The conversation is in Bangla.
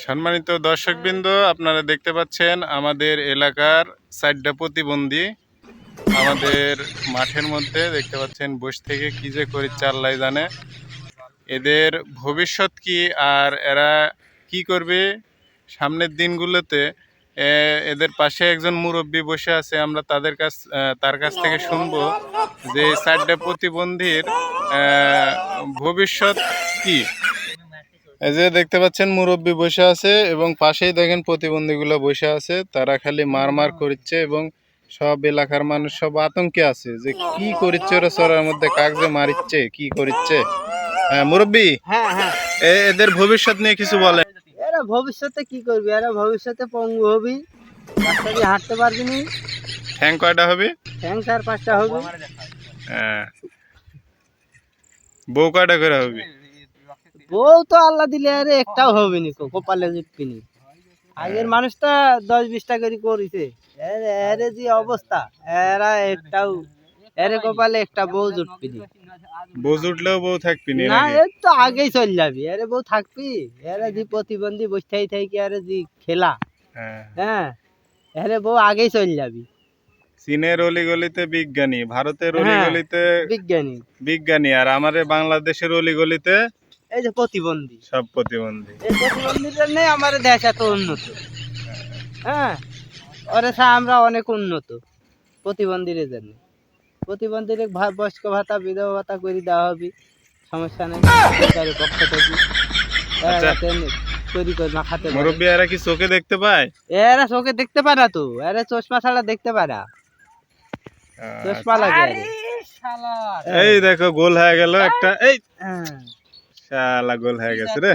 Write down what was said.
সম্মানিত দর্শকবৃন্দ, আপনারা দেখতে পাচ্ছেন আমাদের এলাকার 4টা প্রতিবন্ধী আমাদের মাঠের মধ্যে দেখতে পাচ্ছেন বসে থেকে কি যে করিচ্ছে আল্লাহ জানে। এদের ভবিষ্যৎ কি আর এরা কি করবে সামনের দিনগুলোতে, এদের পাশে একজন মুরব্বী বসে আছে। আমরা তার কাছ থেকে শুনবো যে 4টা প্রতিবন্ধীর ভবিষ্যৎ কি। এই যে দেখতে পাচ্ছেন মুরব্বী বসে আছে এবং পাশেই দেখেন প্রতিবন্ধীগুলো বসে আছে। তারা খালি মার করছে এবং সব এলাকার মানুষ সব আতঙ্কে আছে যে কি করছে ওরা, চরের মধ্যে কাক যে মারিচ্ছে কি করছে। হ্যাঁ মুরব্বী, এদের ভবিষ্যৎ নিয়ে কিছু বলেন। এরা ভবিষ্যতে কি করবে? এরা ভবিষ্যতে পঙ্গু হবি, রাস্তা দিয়ে হাঁটতে পারবি না। ঠ্যাং কয়টা হবে? ঠ্যাং 4-5টা হবে। হ্যাঁ, বউ কয়টা করে হবে? বউ তো আল্লাহ দিলে আরে একটাও হবে নি, কপালে জুটবি নি। আগের মানুষটা 10-20টা করে করেছে, এরে যে অবস্থা, এরা একটাও এরে কপালে একটা বউ জুটবি নি। বউ জুটলেও বউ থাকবি না, এর তো আগেই চল যাবি। এরে বউ থাকবি? এরা যে প্রতিবন্ধী বসে থাকি আরে যে খেলা, হ্যাঁ এরে বউ আগেই চল যাবি। চীনের অলিগলিতে বিজ্ঞানী, ভারতের অলিগলিতে বিজ্ঞানী বিজ্ঞানী, আর আমাদের বাংলাদেশের অলিগলিতে এই যে প্রতিবন্ধী, সব প্রতিবন্ধী। এই প্রতিবন্ধীর জন্যই আমার দেশ এত উন্নত। হ্যাঁ, ওরে আমরা অনেক উন্নত প্রতিবন্ধীর জন্য। প্রতিবন্ধীর বয়স্ক ভাতা, বিধবা ভাতা করে দেওয়া হবে, সমস্যা নেই সরকারের পক্ষ থেকে। তৈরি করে মাখাতে মুরব্বী, এরা কি চোখে দেখতে পায়? এরা চোখে দেখতে পায় না তো, এরা চশমা ছাড়া দেখতে পায় না, চশমা লাগে। এই দেখো গোল হয়ে গেল একটা, এই শালা গোল হয়ে গেছে রে।